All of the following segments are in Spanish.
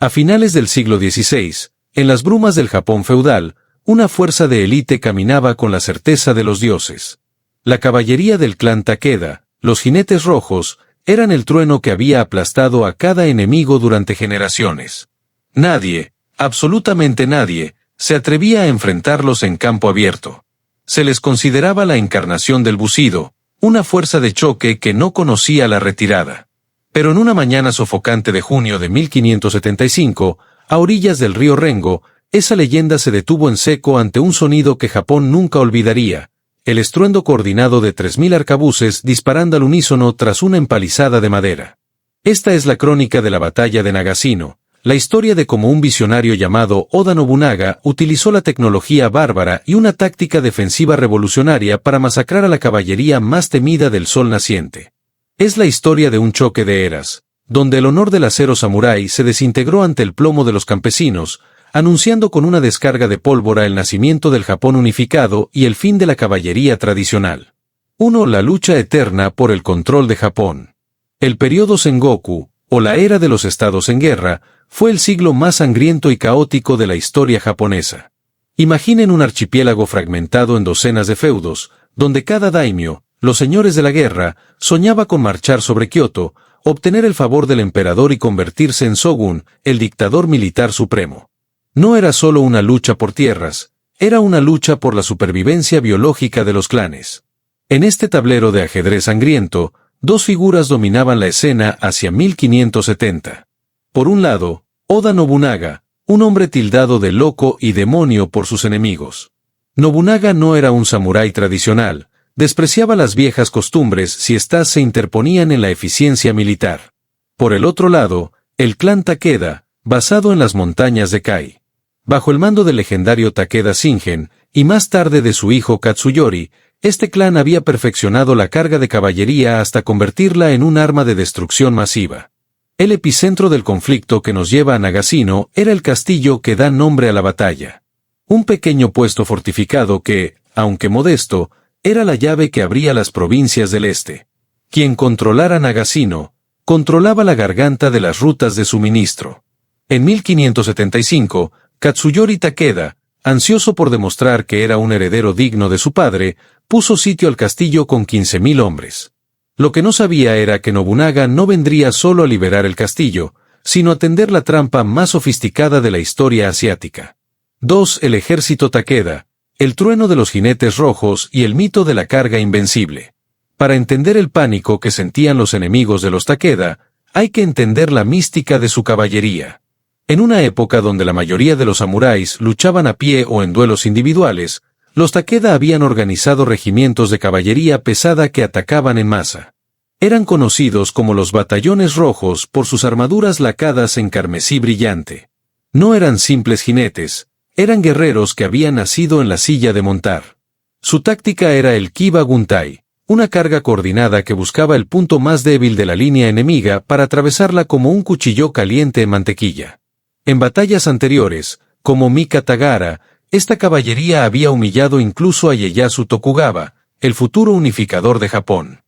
A finales del siglo XVI, en las brumas del Japón feudal, una fuerza de élite caminaba con la certeza de los dioses. La caballería del clan Takeda, los jinetes rojos, eran el trueno que había aplastado a cada enemigo durante generaciones. Nadie, absolutamente nadie, se atrevía a enfrentarlos en campo abierto. Se les consideraba la encarnación del busido, una fuerza de choque que no conocía la retirada. Pero en una mañana sofocante de junio de 1575, a orillas del río Rengo, esa leyenda se detuvo en seco ante un sonido que Japón nunca olvidaría, el estruendo coordinado de 3000 arcabuces disparando al unísono tras una empalizada de madera. Esta es la crónica de la batalla de Nagashino, la historia de cómo un visionario llamado Oda Nobunaga utilizó la tecnología bárbara y una táctica defensiva revolucionaria para masacrar a la caballería más temida del sol naciente. Es la historia de un choque de eras, donde el honor del acero samurái se desintegró ante el plomo de los campesinos, anunciando con una descarga de pólvora el nacimiento del Japón unificado y el fin de la caballería tradicional. 1. La lucha eterna por el control de Japón. El periodo Sengoku, o la era de los estados en guerra, fue el siglo más sangriento y caótico de la historia japonesa. Imaginen un archipiélago fragmentado en docenas de feudos, donde cada daimyo, los señores de la guerra, soñaba con marchar sobre Kioto, obtener el favor del emperador y convertirse en shogun, el dictador militar supremo. No era solo una lucha por tierras, era una lucha por la supervivencia biológica de los clanes. En este tablero de ajedrez sangriento, dos figuras dominaban la escena hacia 1570. Por un lado, Oda Nobunaga, un hombre tildado de loco y demonio por sus enemigos. Nobunaga no era un samurái tradicional, despreciaba las viejas costumbres si éstas se interponían en la eficiencia militar. Por el otro lado, el clan Takeda, basado en las montañas de Kai. Bajo el mando del legendario Takeda Shingen, y más tarde de su hijo Katsuyori, este clan había perfeccionado la carga de caballería hasta convertirla en un arma de destrucción masiva. El epicentro del conflicto que nos lleva a Nagashino era el castillo que da nombre a la batalla. Un pequeño puesto fortificado que, aunque modesto, era la llave que abría las provincias del este. Quien controlara Nagashino, controlaba la garganta de las rutas de suministro. En 1575, Katsuyori Takeda, ansioso por demostrar que era un heredero digno de su padre, puso sitio al castillo con 15.000 hombres. Lo que no sabía era que Nobunaga no vendría solo a liberar el castillo, sino a tender la trampa más sofisticada de la historia asiática. 2. El ejército Takeda, el trueno de los jinetes rojos y el mito de la carga invencible. Para entender el pánico que sentían los enemigos de los Takeda, hay que entender la mística de su caballería. En una época donde la mayoría de los samuráis luchaban a pie o en duelos individuales, los Takeda habían organizado regimientos de caballería pesada que atacaban en masa. Eran conocidos como los batallones rojos por sus armaduras lacadas en carmesí brillante. No eran simples jinetes, eran guerreros que habían nacido en la silla de montar. Su táctica era el Kiba Guntai, una carga coordinada que buscaba el punto más débil de la línea enemiga para atravesarla como un cuchillo caliente en mantequilla. En batallas anteriores, como Mika Tagara, esta caballería había humillado incluso a Ieyasu Tokugawa, el futuro unificador de Japón.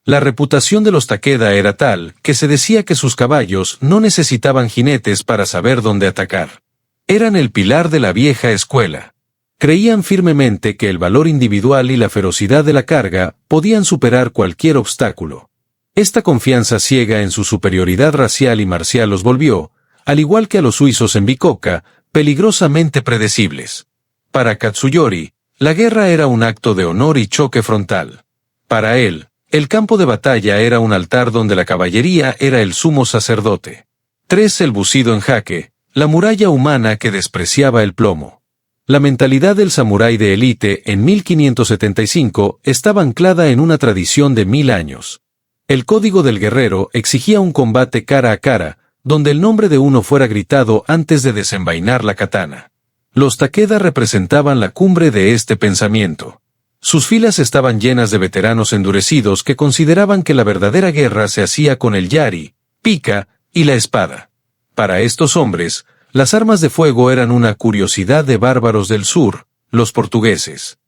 La reputación de los Takeda era tal que se decía que sus caballos no necesitaban jinetes para saber dónde atacar. Eran el pilar de la vieja escuela. Creían firmemente que el valor individual y la ferocidad de la carga podían superar cualquier obstáculo. Esta confianza ciega en su superioridad racial y marcial los volvió, al igual que a los suizos en Bikoka, peligrosamente predecibles. Para Katsuyori, la guerra era un acto de honor y choque frontal. Para él, el campo de batalla era un altar donde la caballería era el sumo sacerdote. 3. El busido en jaque, la muralla humana que despreciaba el plomo. La mentalidad del samurái de élite en 1575 estaba anclada en una tradición de 1000 años. El código del guerrero exigía un combate cara a cara, donde el nombre de uno fuera gritado antes de desenvainar la katana. Los Takeda representaban la cumbre de este pensamiento. Sus filas estaban llenas de veteranos endurecidos que consideraban que la verdadera guerra se hacía con el yari, pica y la espada. Para estos hombres, las armas de fuego eran una curiosidad de bárbaros del sur, los portugueses.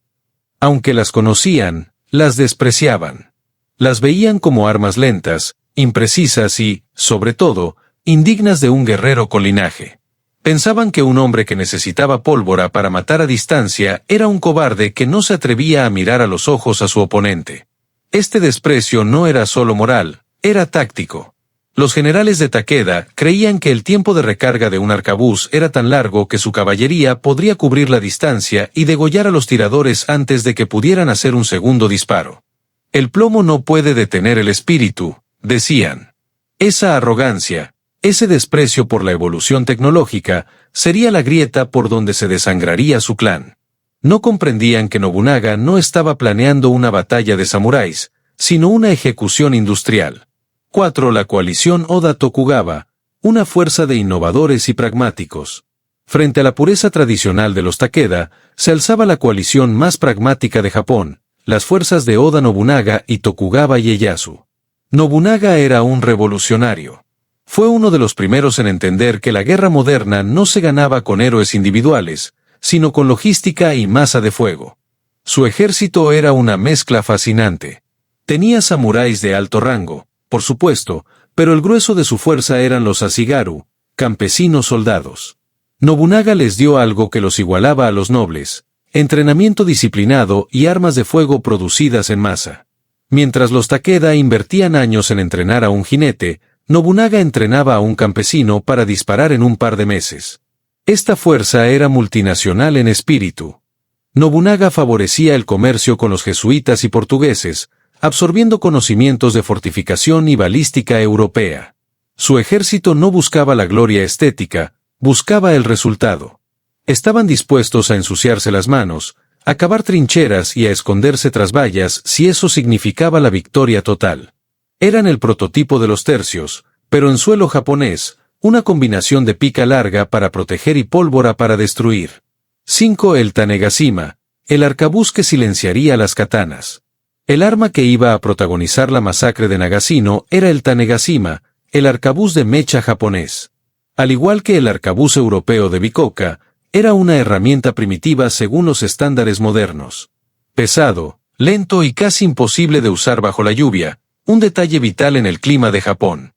Aunque las conocían, las despreciaban. Las veían como armas lentas, imprecisas y, sobre todo, indignas de un guerrero con linaje. Pensaban que un hombre que necesitaba pólvora para matar a distancia era un cobarde que no se atrevía a mirar a los ojos a su oponente. Este desprecio no era solo moral, era táctico. Los generales de Takeda creían que el tiempo de recarga de un arcabuz era tan largo que su caballería podría cubrir la distancia y degollar a los tiradores antes de que pudieran hacer un segundo disparo. El plomo no puede detener el espíritu, decían. Esa arrogancia, ese desprecio por la evolución tecnológica, sería la grieta por donde se desangraría su clan. No comprendían que Nobunaga no estaba planeando una batalla de samuráis, sino una ejecución industrial. 4. La coalición Oda-Tokugawa, una fuerza de innovadores y pragmáticos. Frente a la pureza tradicional de los Takeda, se alzaba la coalición más pragmática de Japón, las fuerzas de Oda Nobunaga y Tokugawa Ieyasu. Nobunaga era un revolucionario. Fue uno de los primeros en entender que la guerra moderna no se ganaba con héroes individuales, sino con logística y masa de fuego. Su ejército era una mezcla fascinante. Tenía samuráis de alto rango, por supuesto, pero el grueso de su fuerza eran los Ashigaru, campesinos soldados. Nobunaga les dio algo que los igualaba a los nobles: entrenamiento disciplinado y armas de fuego producidas en masa. Mientras los Takeda invertían años en entrenar a un jinete, Nobunaga entrenaba a un campesino para disparar en un par de meses. Esta fuerza era multinacional en espíritu. Nobunaga favorecía el comercio con los jesuitas y portugueses, absorbiendo conocimientos de fortificación y balística europea. Su ejército no buscaba la gloria estética, buscaba el resultado. Estaban dispuestos a ensuciarse las manos, a cavar trincheras y a esconderse tras vallas si eso significaba la victoria total. Eran el prototipo de los tercios, pero en suelo japonés, una combinación de pica larga para proteger y pólvora para destruir. 5. El Tanegashima, el arcabuz que silenciaría las katanas. El arma que iba a protagonizar la masacre de Nagashino era el Tanegashima, el arcabuz de mecha japonés. Al igual que el arcabuz europeo de Bikoka, era una herramienta primitiva según los estándares modernos. Pesado, lento y casi imposible de usar bajo la lluvia, un detalle vital en el clima de Japón.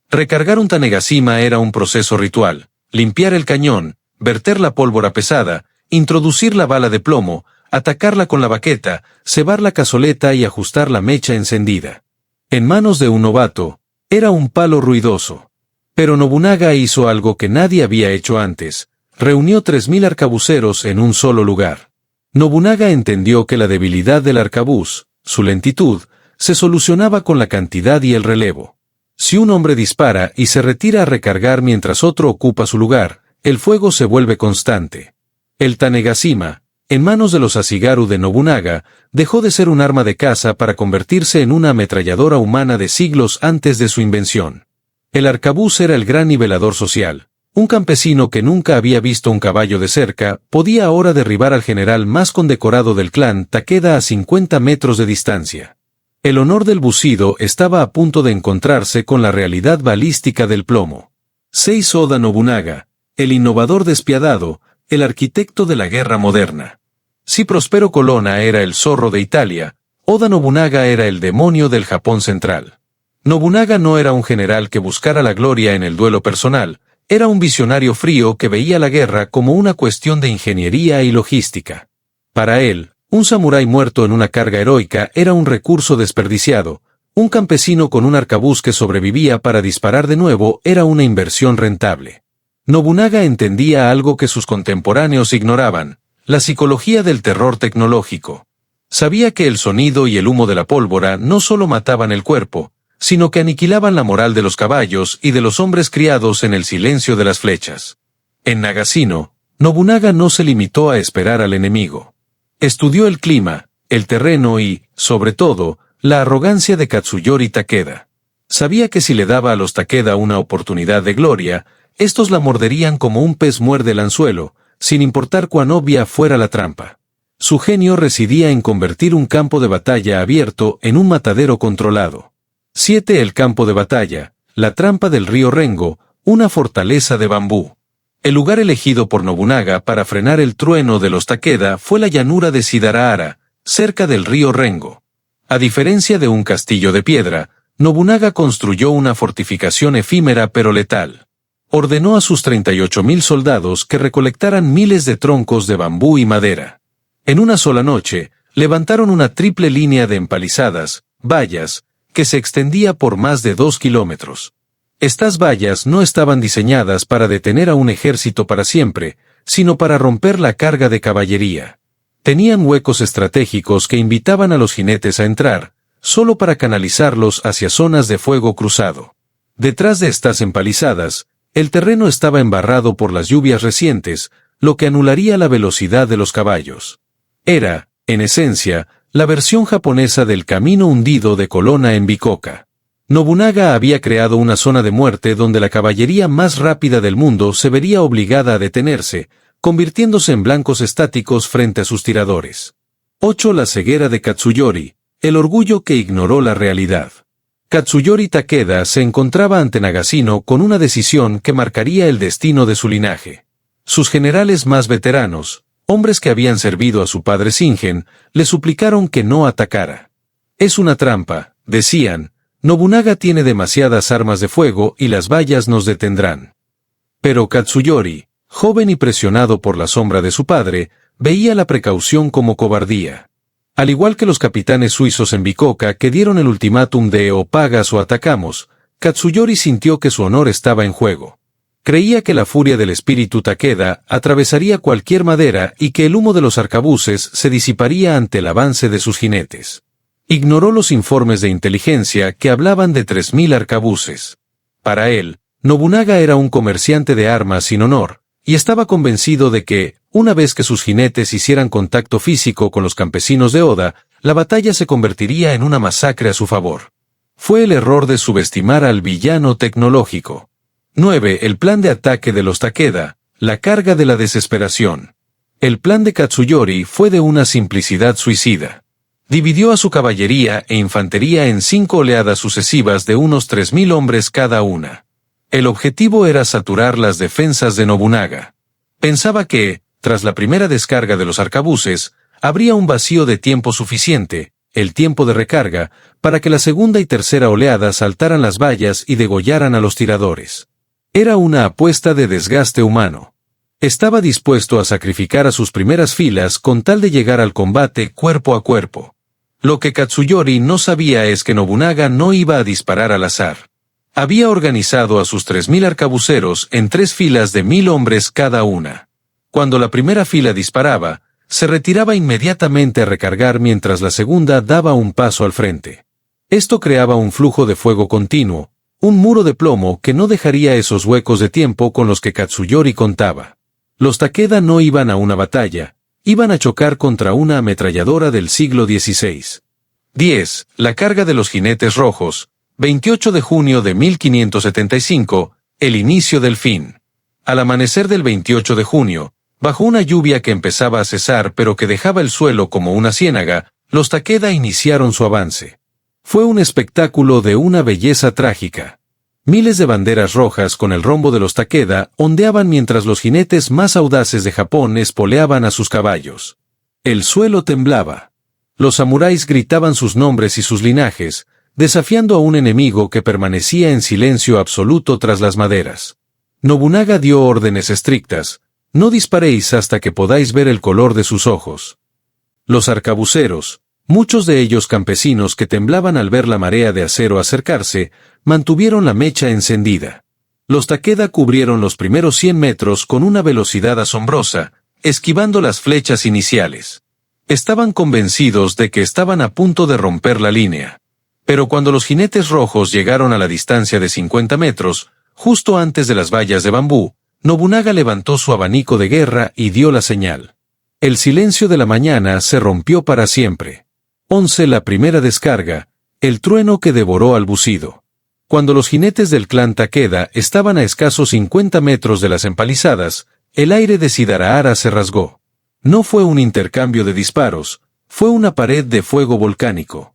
Recargar un Tanegashima era un proceso ritual: limpiar el cañón, verter la pólvora pesada, introducir la bala de plomo, atacarla con la baqueta, cebar la cazoleta y ajustar la mecha encendida. En manos de un novato, era un palo ruidoso. Pero Nobunaga hizo algo que nadie había hecho antes: reunió 3000 arcabuceros en un solo lugar. Nobunaga entendió que la debilidad del arcabuz, su lentitud, se solucionaba con la cantidad y el relevo. Si un hombre dispara y se retira a recargar mientras otro ocupa su lugar, el fuego se vuelve constante. El Tanegashima, en manos de los Ashigaru de Nobunaga, dejó de ser un arma de caza para convertirse en una ametralladora humana de siglos antes de su invención. El arcabuz era el gran nivelador social. Un campesino que nunca había visto un caballo de cerca podía ahora derribar al general más condecorado del clan Takeda a 50 metros de distancia. El honor del Bushido estaba a punto de encontrarse con la realidad balística del plomo. 6. Oda Nobunaga, el innovador despiadado, el arquitecto de la guerra moderna. Si Prospero Colonna era el zorro de Italia, Oda Nobunaga era el demonio del Japón central. Nobunaga no era un general que buscara la gloria en el duelo personal, era un visionario frío que veía la guerra como una cuestión de ingeniería y logística. Para él, un samurái muerto en una carga heroica era un recurso desperdiciado, un campesino con un arcabuz que sobrevivía para disparar de nuevo era una inversión rentable. Nobunaga entendía algo que sus contemporáneos ignoraban: la psicología del terror tecnológico. Sabía que el sonido y el humo de la pólvora no solo mataban el cuerpo, sino que aniquilaban la moral de los caballos y de los hombres criados en el silencio de las flechas. En Nagashino, Nobunaga no se limitó a esperar al enemigo. Estudió el clima, el terreno y, sobre todo, la arrogancia de Katsuyori Takeda. Sabía que si le daba a los Takeda una oportunidad de gloria, estos la morderían como un pez muerde el anzuelo, sin importar cuán obvia fuera la trampa. Su genio residía en convertir un campo de batalla abierto en un matadero controlado. 7. El campo de batalla, la trampa del río Rengo, una fortaleza de bambú. El lugar elegido por Nobunaga para frenar el trueno de los Takeda fue la llanura de Shidarahara, cerca del río Rengo. A diferencia de un castillo de piedra, Nobunaga construyó una fortificación efímera pero letal. Ordenó a sus 38.000 soldados que recolectaran miles de troncos de bambú y madera. En una sola noche, levantaron una triple línea de empalizadas, vallas, que se extendía por más de 2 kilómetros. Estas vallas no estaban diseñadas para detener a un ejército para siempre, sino para romper la carga de caballería. Tenían huecos estratégicos que invitaban a los jinetes a entrar, solo para canalizarlos hacia zonas de fuego cruzado. Detrás de estas empalizadas, el terreno estaba embarrado por las lluvias recientes, lo que anularía la velocidad de los caballos. Era, en esencia, la versión japonesa del camino hundido de Colonna en Bicocca. Nobunaga había creado una zona de muerte donde la caballería más rápida del mundo se vería obligada a detenerse, convirtiéndose en blancos estáticos frente a sus tiradores. 8. La ceguera de Katsuyori, el orgullo que ignoró la realidad. Katsuyori Takeda se encontraba ante Nagashino con una decisión que marcaría el destino de su linaje. Sus generales más veteranos, hombres que habían servido a su padre Shingen, le suplicaron que no atacara. Es una trampa, decían. Nobunaga tiene demasiadas armas de fuego y las vallas nos detendrán. Pero Katsuyori, joven y presionado por la sombra de su padre, veía la precaución como cobardía. Al igual que los capitanes suizos en Bicocca que dieron el ultimátum de o pagas o atacamos, Katsuyori sintió que su honor estaba en juego. Creía que la furia del espíritu Takeda atravesaría cualquier madera y que el humo de los arcabuces se disiparía ante el avance de sus jinetes. Ignoró los informes de inteligencia que hablaban de 3.000 arcabuces. Para él, Nobunaga era un comerciante de armas sin honor, y estaba convencido de que, una vez que sus jinetes hicieran contacto físico con los campesinos de Oda, la batalla se convertiría en una masacre a su favor. Fue el error de subestimar al villano tecnológico. 9. El plan de ataque de los Takeda, la carga de la desesperación. El plan de Katsuyori fue de una simplicidad suicida. Dividió a su caballería e infantería en 5 oleadas sucesivas de unos 3.000 hombres cada una. El objetivo era saturar las defensas de Nobunaga. Pensaba que, tras la primera descarga de los arcabuces, habría un vacío de tiempo suficiente, el tiempo de recarga, para que la segunda y tercera oleada saltaran las vallas y degollaran a los tiradores. Era una apuesta de desgaste humano. Estaba dispuesto a sacrificar a sus primeras filas con tal de llegar al combate cuerpo a cuerpo. Lo que Katsuyori no sabía es que Nobunaga no iba a disparar al azar. Había organizado a sus 3.000 arcabuceros en 3 filas de 1.000 hombres cada una. Cuando la primera fila disparaba, se retiraba inmediatamente a recargar mientras la segunda daba un paso al frente. Esto creaba un flujo de fuego continuo, un muro de plomo que no dejaría esos huecos de tiempo con los que Katsuyori contaba. Los Takeda no iban a una batalla, iban a chocar contra una ametralladora del siglo XVI. 10. La carga de los jinetes rojos, 28 de junio de 1575, el inicio del fin. Al amanecer del 28 de junio, bajo una lluvia que empezaba a cesar pero que dejaba el suelo como una ciénaga, los Takeda iniciaron su avance. Fue un espectáculo de una belleza trágica. Miles de banderas rojas con el rombo de los Takeda ondeaban mientras los jinetes más audaces de Japón espoleaban a sus caballos. El suelo temblaba. Los samuráis gritaban sus nombres y sus linajes, desafiando a un enemigo que permanecía en silencio absoluto tras las maderas. Nobunaga dio órdenes estrictas: no disparéis hasta que podáis ver el color de sus ojos. Los arcabuceros, muchos de ellos campesinos que temblaban al ver la marea de acero acercarse, mantuvieron la mecha encendida. Los Takeda cubrieron los primeros 100 metros con una velocidad asombrosa, esquivando las flechas iniciales. Estaban convencidos de que estaban a punto de romper la línea. Pero cuando los jinetes rojos llegaron a la distancia de 50 metros, justo antes de las vallas de bambú, Nobunaga levantó su abanico de guerra y dio la señal. El silencio de la mañana se rompió para siempre. 11. La primera descarga, el trueno que devoró al bucido. Cuando los jinetes del clan Takeda estaban a escasos 50 metros de las empalizadas, el aire de Shidarahara se rasgó. No fue un intercambio de disparos, fue una pared de fuego volcánico.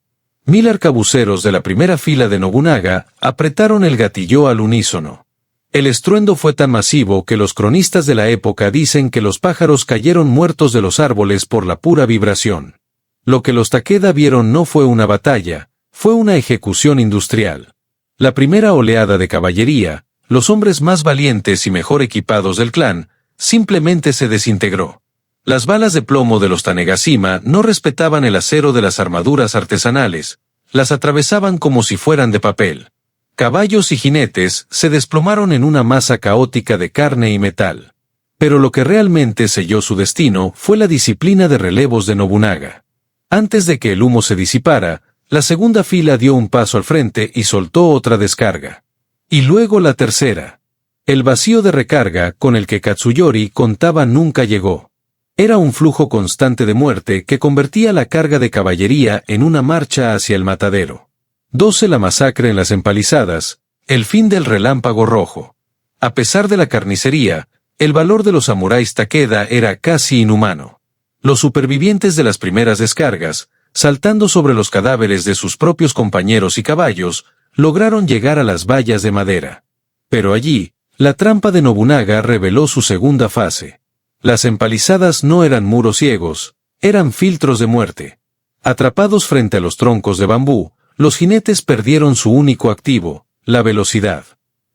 1000 arcabuceros de la primera fila de Nobunaga apretaron el gatillo al unísono. El estruendo fue tan masivo que los cronistas de la época dicen que los pájaros cayeron muertos de los árboles por la pura vibración. Lo que los Takeda vieron no fue una batalla, Fue una ejecución industrial. La primera oleada de caballería, los hombres más valientes y mejor equipados del clan, simplemente se desintegró. Las balas de plomo de los Tanegashima no respetaban el acero de las armaduras artesanales, las atravesaban como si fueran de papel. Caballos y jinetes se desplomaron en una masa caótica de carne y metal. Pero lo que realmente selló su destino fue la disciplina de relevos de Nobunaga. Antes de que el humo se disipara, la segunda fila dio un paso al frente y soltó otra descarga. Y luego la tercera. El vacío de recarga con el que Katsuyori contaba nunca llegó. Era un flujo constante de muerte que convertía la carga de caballería en una marcha hacia el matadero. 12 La masacre en las empalizadas, el fin del relámpago rojo. A pesar de la carnicería, el valor de los samuráis Takeda era casi inhumano. Los supervivientes de las primeras descargas, saltando sobre los cadáveres de sus propios compañeros y caballos, lograron llegar a las vallas de madera. Pero allí, la trampa de Nobunaga reveló su segunda fase. Las empalizadas no eran muros ciegos, eran filtros de muerte. Atrapados frente a los troncos de bambú, los jinetes perdieron su único activo, la velocidad.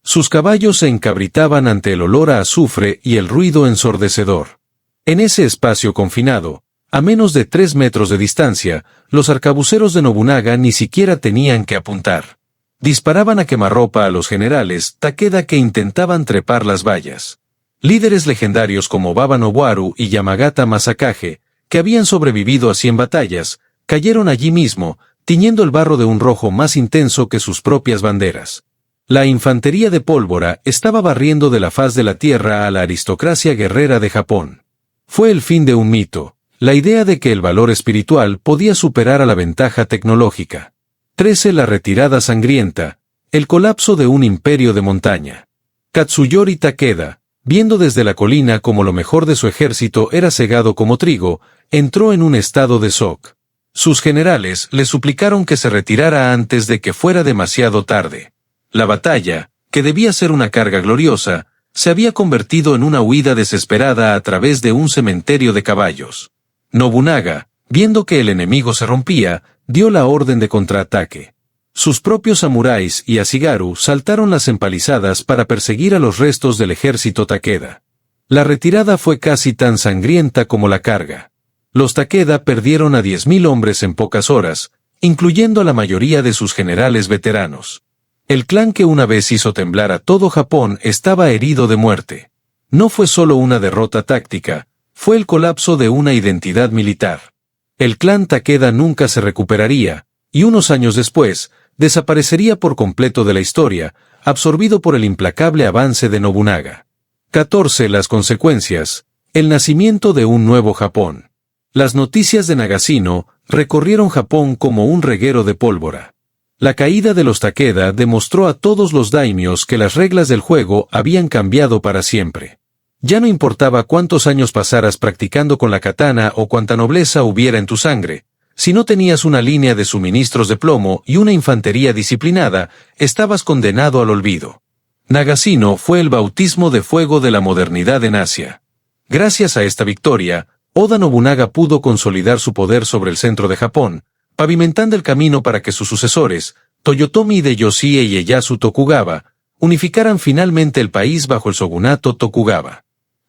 Sus caballos se encabritaban ante el olor a azufre y el ruido ensordecedor. En ese espacio confinado, a menos de 3 metros de distancia, los arcabuceros de Nobunaga ni siquiera tenían que apuntar. Disparaban a quemarropa a los generales Takeda que intentaban trepar las vallas. Líderes legendarios como Baba Nobuaru y Yamagata Masakage, que habían sobrevivido a 100 batallas, cayeron allí mismo, tiñendo el barro de un rojo más intenso que sus propias banderas. La infantería de pólvora estaba barriendo de la faz de la tierra a la aristocracia guerrera de Japón. Fue el fin de un mito, la idea de que el valor espiritual podía superar a la ventaja tecnológica. 13 La retirada sangrienta, el colapso de un imperio de montaña. Katsuyori Takeda, viendo desde la colina como lo mejor de su ejército era cegado como trigo, entró en un estado de shock. Sus generales le suplicaron que se retirara antes de que fuera demasiado tarde. La batalla, que debía ser una carga gloriosa, se había convertido en una huida desesperada a través de un cementerio de caballos. Nobunaga, viendo que el enemigo se rompía, dio la orden de contraataque. Sus propios samuráis y Ashigaru saltaron las empalizadas para perseguir a los restos del ejército Takeda. La retirada fue casi tan sangrienta como la carga. Los Takeda perdieron a 10.000 hombres en pocas horas, incluyendo a la mayoría de sus generales veteranos. El clan que una vez hizo temblar a todo Japón estaba herido de muerte. No fue solo una derrota táctica, fue el colapso de una identidad militar. El clan Takeda nunca se recuperaría, y unos años después, desaparecería por completo de la historia, absorbido por el implacable avance de Nobunaga. 14 Las consecuencias, el nacimiento de un nuevo Japón. Las noticias de Nagashino recorrieron Japón como un reguero de pólvora. La caída de los Takeda demostró a todos los daimios que las reglas del juego habían cambiado para siempre. Ya no importaba cuántos años pasaras practicando con la katana o cuánta nobleza hubiera en tu sangre, si no tenías una línea de suministros de plomo y una infantería disciplinada, estabas condenado al olvido. Nagashino fue el bautismo de fuego de la modernidad en Asia. Gracias a esta victoria, Oda Nobunaga pudo consolidar su poder sobre el centro de Japón, pavimentando el camino para que sus sucesores, Toyotomi Hideyoshi e Ieyasu Tokugawa, unificaran finalmente el país bajo el shogunato Tokugawa.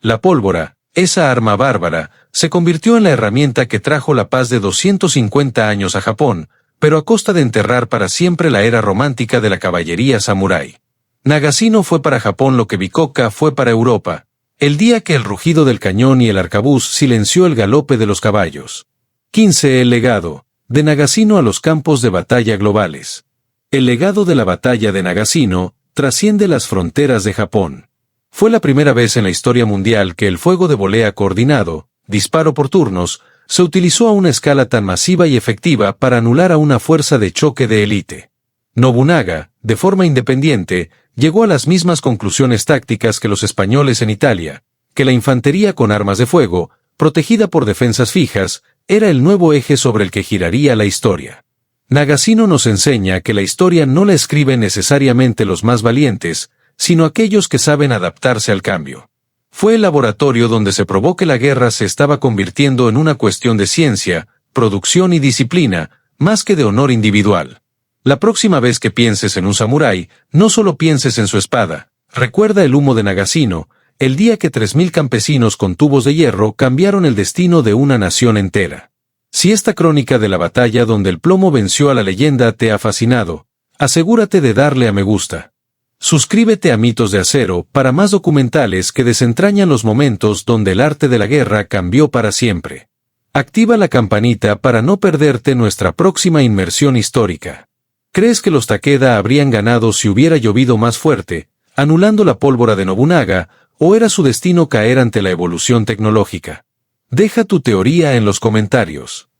La pólvora, esa arma bárbara, se convirtió en la herramienta que trajo la paz de 250 años a Japón, pero a costa de enterrar para siempre la era romántica de la caballería samurái. Nagashino fue para Japón lo que Bikoka fue para Europa, el día que el rugido del cañón y el arcabuz silenció el galope de los caballos. 15 El legado, de Nagashino a los campos de batalla globales. El legado de la batalla de Nagashino trasciende las fronteras de Japón. Fue la primera vez en la historia mundial que el fuego de volea coordinado, disparo por turnos, se utilizó a una escala tan masiva y efectiva para anular a una fuerza de choque de élite. Nobunaga, de forma independiente, llegó a las mismas conclusiones tácticas que los españoles en Italia, que la infantería con armas de fuego, protegida por defensas fijas, era el nuevo eje sobre el que giraría la historia. Nagashino nos enseña que la historia no la escriben necesariamente los más valientes, sino aquellos que saben adaptarse al cambio. Fue el laboratorio donde se probó que la guerra se estaba convirtiendo en una cuestión de ciencia, producción y disciplina, más que de honor individual. La próxima vez que pienses en un samurái, no solo pienses en su espada. Recuerda el humo de Nagashino, el día que 3000 campesinos con tubos de hierro cambiaron el destino de una nación entera. Si esta crónica de la batalla donde el plomo venció a la leyenda te ha fascinado, asegúrate de darle a me gusta. Suscríbete a Mitos de Acero para más documentales que desentrañan los momentos donde el arte de la guerra cambió para siempre. Activa la campanita para no perderte nuestra próxima inmersión histórica. ¿Crees que los Takeda habrían ganado si hubiera llovido más fuerte, anulando la pólvora de Nobunaga, o era su destino caer ante la evolución tecnológica? Deja tu teoría en los comentarios.